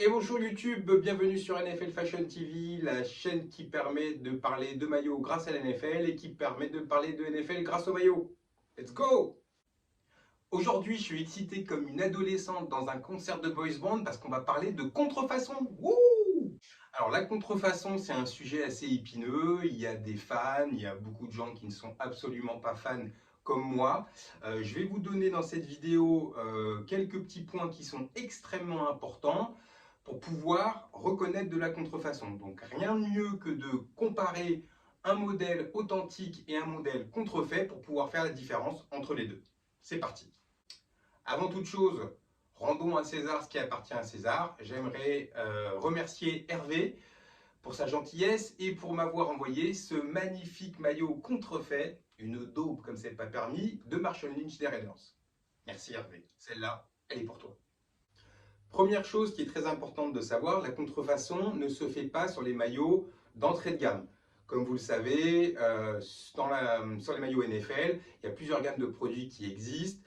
Et bonjour YouTube, bienvenue sur NFL Fashion TV, la chaîne qui permet de parler de maillot grâce à la NFL et qui permet de parler de NFL grâce au maillot. Let's go! Aujourd'hui, je suis excité comme une adolescente dans un concert de boys band parce qu'on va parler de contrefaçon. Wouh! Alors la contrefaçon, c'est un sujet assez épineux. Il y a des fans, il y a beaucoup de gens qui ne sont absolument pas fans comme moi. Je vais vous donner dans cette vidéo quelques petits points qui sont extrêmement importants pour pouvoir reconnaître de la contrefaçon. Donc rien de mieux que de comparer un modèle authentique et un modèle contrefait pour pouvoir faire la différence entre les deux. C'est parti. Avant toute chose, rendons à César ce qui appartient à César. J'aimerais remercier Hervé pour sa gentillesse et pour m'avoir envoyé ce magnifique maillot contrefait, une daube comme c'est pas permis, de Marshall Lynch des Raiders. Merci Hervé, celle-là, elle est pour toi. Première chose qui est très importante de savoir, la contrefaçon ne se fait pas sur les maillots d'entrée de gamme. Comme vous le savez, sur les maillots NFL, il y a plusieurs gammes de produits qui existent.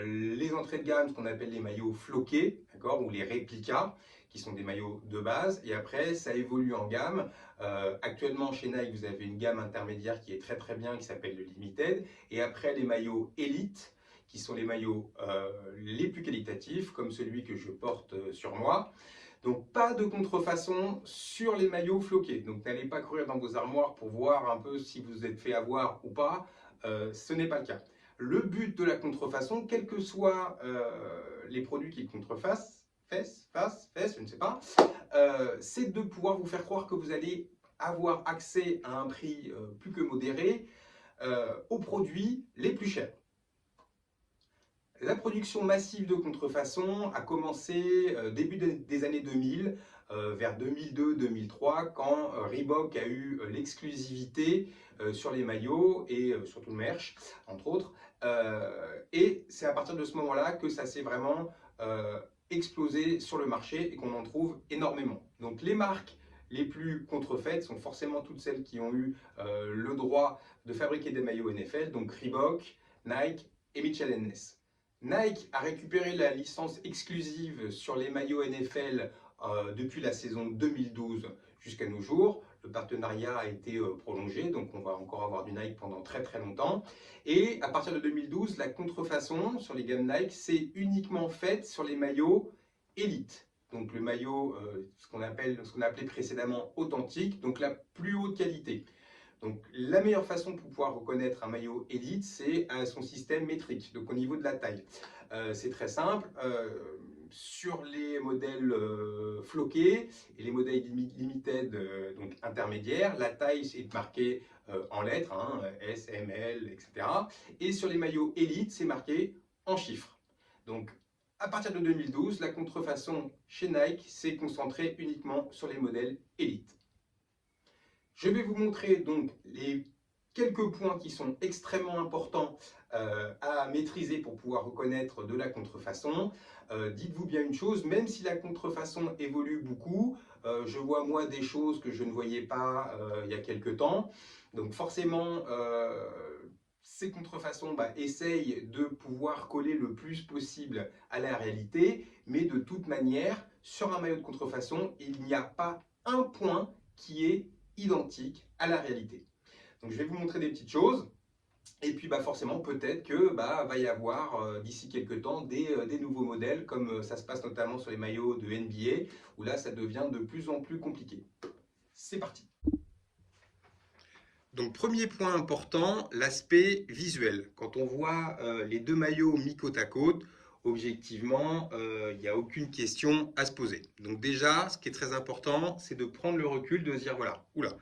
Les entrées de gamme, ce qu'on appelle les maillots floqués, ou les réplicas, qui sont des maillots de base. Et après, ça évolue en gamme. Actuellement, chez Nike, vous avez une gamme intermédiaire qui est très très bien, qui s'appelle le Limited. Et après, les maillots Elite, qui sont les maillots les plus qualitatifs, comme celui que je porte sur moi. Donc pas de contrefaçon sur les maillots floqués. Donc n'allez pas courir dans vos armoires pour voir un peu si vous êtes fait avoir ou pas. Ce n'est pas le cas. Le but de la contrefaçon, quels que soient les produits qui contrefassent, je ne sais pas, c'est de pouvoir vous faire croire que vous allez avoir accès à un prix plus que modéré aux produits les plus chers. La production massive de contrefaçon a commencé début des années 2000, vers 2002-2003, quand Reebok a eu l'exclusivité sur les maillots et surtout le merch, entre autres. Et c'est à partir de ce moment-là que ça s'est vraiment explosé sur le marché et qu'on en trouve énormément. Donc les marques les plus contrefaites sont forcément toutes celles qui ont eu le droit de fabriquer des maillots NFL, donc Reebok, Nike et Mitchell & Ness. Nike a récupéré la licence exclusive sur les maillots NFL depuis la saison 2012 jusqu'à nos jours. Le partenariat a été prolongé, donc on va encore avoir du Nike pendant très très longtemps. Et à partir de 2012, la contrefaçon sur les gammes Nike s'est uniquement faite sur les maillots Elite. Donc le maillot, ce qu'on appelait précédemment authentique, donc la plus haute qualité. Donc la meilleure façon pour pouvoir reconnaître un maillot élite, c'est son système métrique, donc au niveau de la taille. C'est très simple. Sur les modèles floqués et les modèles limited, donc intermédiaires, la taille est marquée en lettres, S, M, L, etc. Et sur les maillots élite, c'est marqué en chiffres. Donc à partir de 2012, la contrefaçon chez Nike s'est concentrée uniquement sur les modèles élite. Je vais vous montrer donc les quelques points qui sont extrêmement importants à maîtriser pour pouvoir reconnaître de la contrefaçon. Dites-vous bien une chose, même si la contrefaçon évolue beaucoup, je vois moi des choses que je ne voyais pas il y a quelques temps. Donc forcément, ces contrefaçons essayent de pouvoir coller le plus possible à la réalité, mais de toute manière, sur un maillot de contrefaçon, il n'y a pas un point qui est identique à la réalité. Donc je vais vous montrer des petites choses. Et puis forcément, peut-être que va y avoir d'ici quelques temps des nouveaux modèles, comme ça se passe notamment sur les maillots de NBA, où là ça devient de plus en plus compliqué. C'est parti. Donc premier point important, l'aspect visuel. Quand on voit les deux maillots mis côte à côte, objectivement, il n'y a aucune question à se poser. Donc déjà, ce qui est très important, c'est de prendre le recul, de se dire voilà, oula,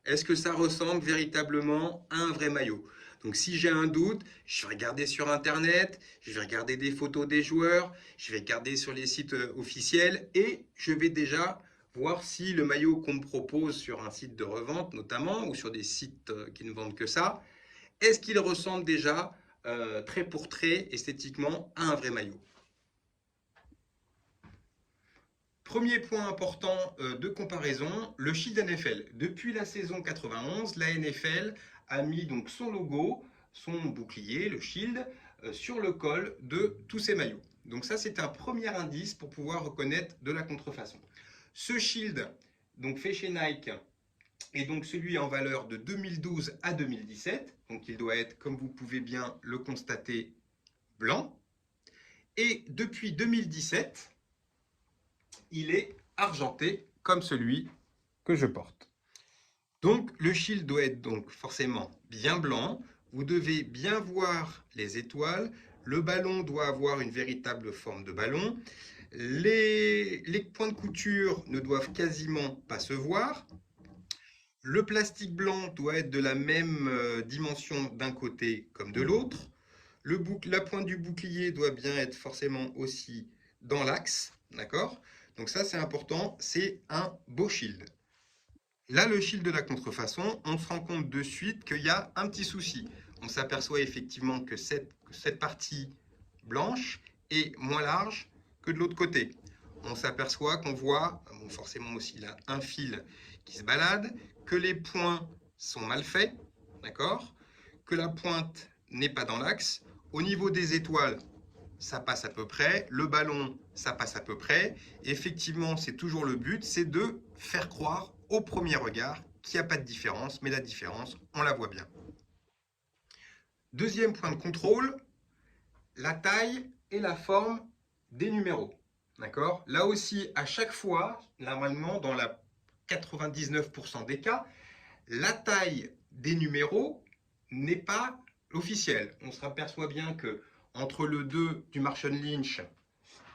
est-ce que ça ressemble véritablement à un vrai maillot? Donc si j'ai un doute, je vais regarder sur internet, je vais regarder des photos des joueurs, je vais regarder sur les sites officiels et je vais déjà voir si le maillot qu'on me propose sur un site de revente notamment ou sur des sites qui ne vendent que ça, est-ce qu'il ressemble déjà trait pour trait esthétiquement à un vrai maillot? Premier point important de comparaison, le shield NFL. Depuis la saison 91, la NFL a mis son logo, son bouclier, le shield, sur le col de tous ses maillots. Donc ça, c'est un premier indice pour pouvoir reconnaître de la contrefaçon. Ce shield, donc fait chez Nike, est donc celui en valeur de 2012 à 2017. Donc il doit être, comme vous pouvez bien le constater, blanc. Et depuis 2017, il est argenté comme celui que je porte. Donc le shield doit être donc forcément bien blanc. Vous devez bien voir les étoiles. Le ballon doit avoir une véritable forme de ballon. Les points de couture ne doivent quasiment pas se voir. Le plastique blanc doit être de la même dimension d'un côté comme de l'autre. La pointe du bouclier doit bien être forcément aussi dans l'axe, d'accord? Donc ça c'est important, c'est un beau shield. Là, le shield de la contrefaçon, on se rend compte de suite qu'il y a un petit souci. On s'aperçoit effectivement que cette partie blanche est moins large que de l'autre côté. On s'aperçoit qu'on voit, bon, forcément aussi là, un fil qui se balade, que les points sont mal faits, d'accord? Que la pointe n'est pas dans l'axe. Au niveau des étoiles, ça passe à peu près. Le ballon, ça passe à peu près. Et effectivement, c'est toujours le but, c'est de faire croire au premier regard qu'il n'y a pas de différence, mais la différence, on la voit bien. Deuxième point de contrôle, la taille et la forme des numéros. D'accord? Là aussi, à chaque fois, normalement, dans la 99% des cas, la taille des numéros n'est pas officielle. On se aperçoit bien que entre le 2 du Marshawn Lynch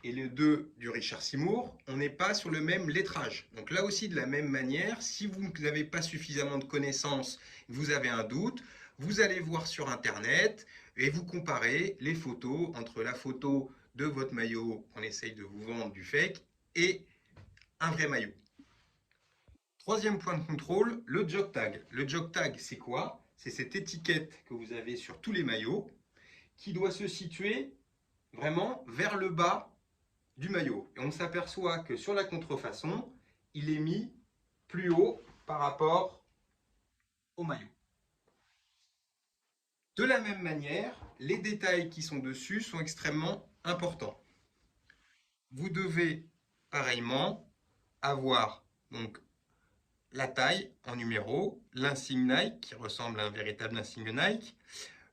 et le 2 du Richard Seymour, on n'est pas sur le même lettrage. Donc là aussi, de la même manière, si vous n'avez pas suffisamment de connaissances, vous avez un doute, vous allez voir sur Internet et vous comparez les photos entre la photo de votre maillot qu'on essaye de vous vendre du fake et un vrai maillot. Troisième point de contrôle, le jog tag. Le jog tag, c'est quoi? C'est cette étiquette que vous avez sur tous les maillots qui doit se situer vraiment vers le bas du maillot. Et on s'aperçoit que sur la contrefaçon, il est mis plus haut par rapport au maillot. De la même manière, les détails qui sont dessus sont extrêmement importants. Vous devez pareillement avoir donc la taille en numéro, l'insigne Nike qui ressemble à un véritable insigne Nike,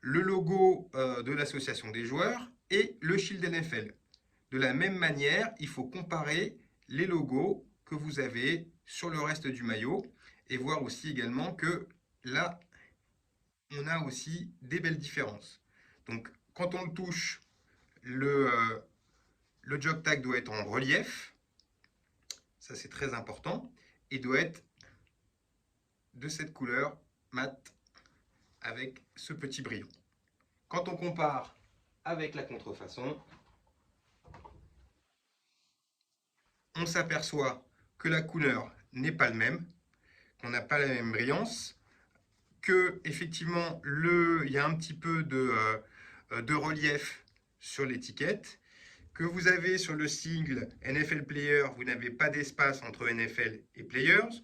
le logo de l'association des joueurs et le shield NFL. De la même manière, il faut comparer les logos que vous avez sur le reste du maillot et voir aussi également que là, on a aussi des belles différences. Donc, quand on le touche, le jog tag doit être en relief, ça c'est très important, et doit être de cette couleur mat avec ce petit brillant. Quand on compare avec la contrefaçon, on s'aperçoit que la couleur n'est pas le même, qu'on n'a pas la même brillance, que effectivement il y a un petit peu de relief sur l'étiquette, que vous avez sur le sigle NFL Player, vous n'avez pas d'espace entre NFL et Players,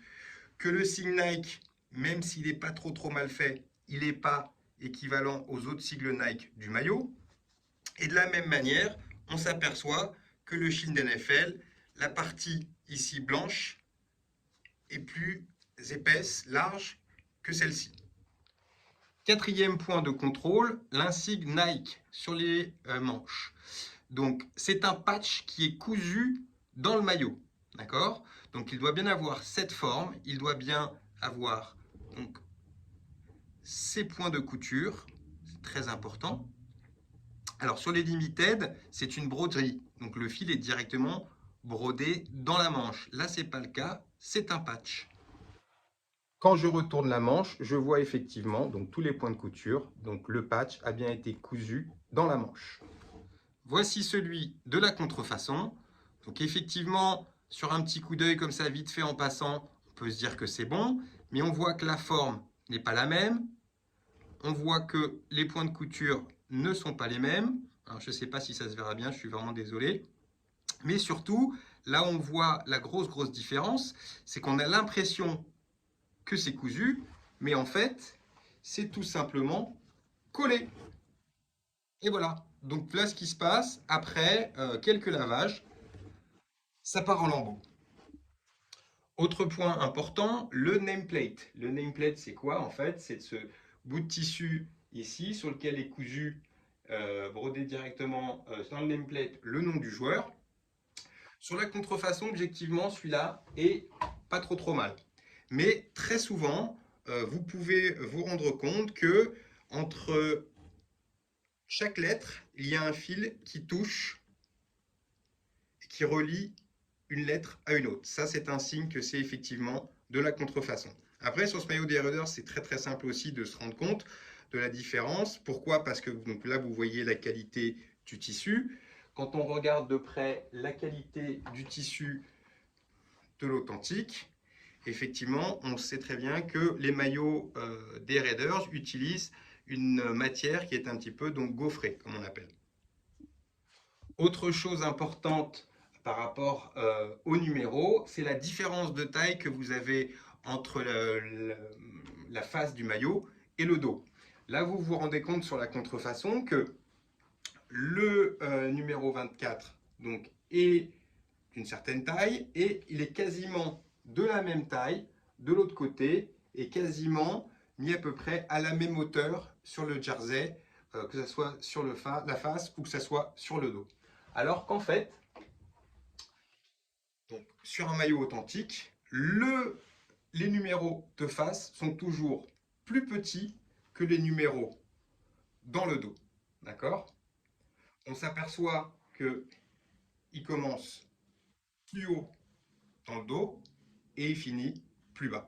que le sigle Nike, même s'il n'est pas trop mal fait, il n'est pas équivalent aux autres sigles Nike du maillot. Et de la même manière, on s'aperçoit que le shield NFL, la partie ici blanche, est plus épaisse, large que celle-ci. Quatrième point de contrôle, l'insigne Nike sur les manches. Donc c'est un patch qui est cousu dans le maillot, d'accord? Donc il doit bien avoir cette forme, il doit bien avoir donc ces points de couture, c'est très important. Alors sur les limited, c'est une broderie, donc le fil est directement brodé dans la manche. Là c'est pas le cas, c'est un patch. Quand je retourne la manche, je vois effectivement donc tous les points de couture, donc le patch a bien été cousu dans la manche. Voici celui de la contrefaçon. Donc effectivement, sur un petit coup d'œil comme ça, vite fait en passant, on peut se dire que c'est bon, mais on voit que la forme n'est pas la même. On voit que les points de couture ne sont pas les mêmes. Alors je ne sais pas si ça se verra bien, je suis vraiment désolé. Mais surtout, là on voit la grosse différence, c'est qu'on a l'impression que c'est cousu, mais en fait, c'est tout simplement collé. Et voilà. Donc là, ce qui se passe, après quelques lavages, ça part en lambeaux. Autre point important, le nameplate. Le nameplate, c'est quoi en fait? C'est ce bout de tissu ici sur lequel est cousu, brodé directement dans le nameplate, le nom du joueur. Sur la contrefaçon, objectivement, celui-là est pas trop mal. Mais très souvent, vous pouvez vous rendre compte que entre chaque lettre, il y a un fil qui touche et qui relie une lettre à une autre. Ça, c'est un signe que c'est effectivement de la contrefaçon. Après, sur ce maillot des Raiders, c'est très simple aussi de se rendre compte de la différence. Pourquoi? Parce que donc là, vous voyez la qualité du tissu. Quand on regarde de près la qualité du tissu de l'authentique, effectivement, on sait très bien que les maillots des Raiders utilisent une matière qui est un petit peu donc gaufrée, comme on appelle. Autre chose importante par rapport au numéro, c'est la différence de taille que vous avez entre la face du maillot et le dos. Là, vous vous rendez compte sur la contrefaçon que le numéro 24 donc, est d'une certaine taille et il est quasiment de la même taille de l'autre côté et quasiment mis à peu près à la même hauteur sur le jersey, que ce soit sur la face ou que ce soit sur le dos. Alors qu'en fait, donc, sur un maillot authentique, les numéros de face sont toujours plus petits que les numéros dans le dos. D'accord? On s'aperçoit qu'il commence plus haut dans le dos et il finit plus bas.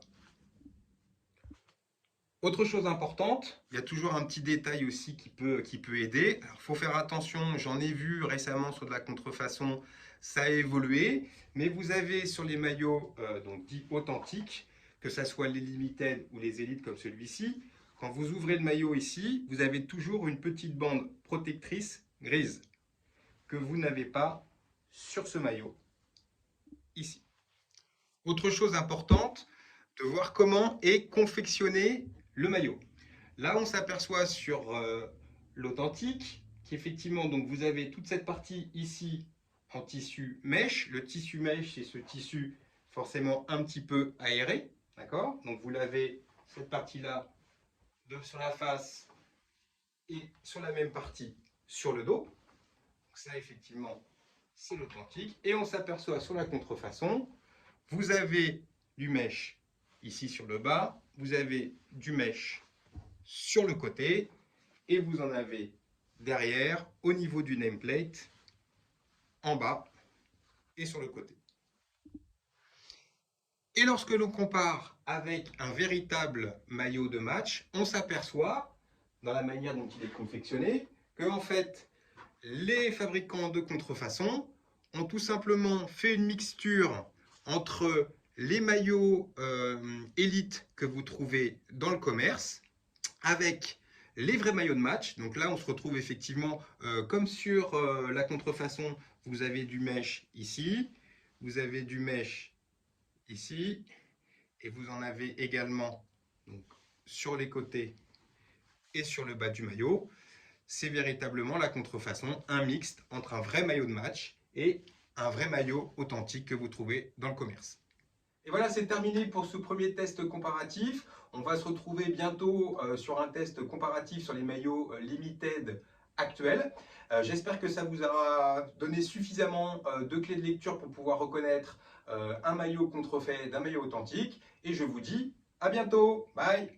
Autre chose importante, il y a toujours un petit détail aussi qui peut aider. Il faut faire attention, j'en ai vu récemment sur de la contrefaçon, ça a évolué, mais vous avez sur les maillots donc dits authentiques, que ce soit les limited ou les élites comme celui-ci, quand vous ouvrez le maillot ici, vous avez toujours une petite bande protectrice grise que vous n'avez pas sur ce maillot ici. Autre chose importante, de voir comment est confectionné le maillot. Là, on s'aperçoit sur l'authentique qu'effectivement, donc vous avez toute cette partie ici en tissu mèche. Le tissu mèche, c'est ce tissu forcément un petit peu aéré, d'accord? Donc vous l'avez cette partie-là sur la face et sur la même partie sur le dos. Donc ça, effectivement, c'est l'authentique. Et on s'aperçoit sur la contrefaçon, vous avez du mèche ici sur le bas, vous avez du mèche sur le côté et vous en avez derrière au niveau du nameplate en bas et sur le côté. Et lorsque l'on compare avec un véritable maillot de match, on s'aperçoit dans la manière dont il est confectionné que en fait les fabricants de contrefaçon ont tout simplement fait une mixture entre les maillots élites que vous trouvez dans le commerce avec les vrais maillots de match. Donc là, on se retrouve effectivement comme sur la contrefaçon, vous avez du mesh ici, vous avez du mesh ici, et vous en avez également donc, sur les côtés et sur le bas du maillot. C'est véritablement la contrefaçon, un mixte entre un vrai maillot de match et un vrai maillot authentique que vous trouvez dans le commerce. Et voilà, c'est terminé pour ce premier test comparatif. On va se retrouver bientôt sur un test comparatif sur les maillots limited actuels. J'espère que ça vous aura donné suffisamment de clés de lecture pour pouvoir reconnaître un maillot contrefait d'un maillot authentique. Et je vous dis à bientôt. Bye!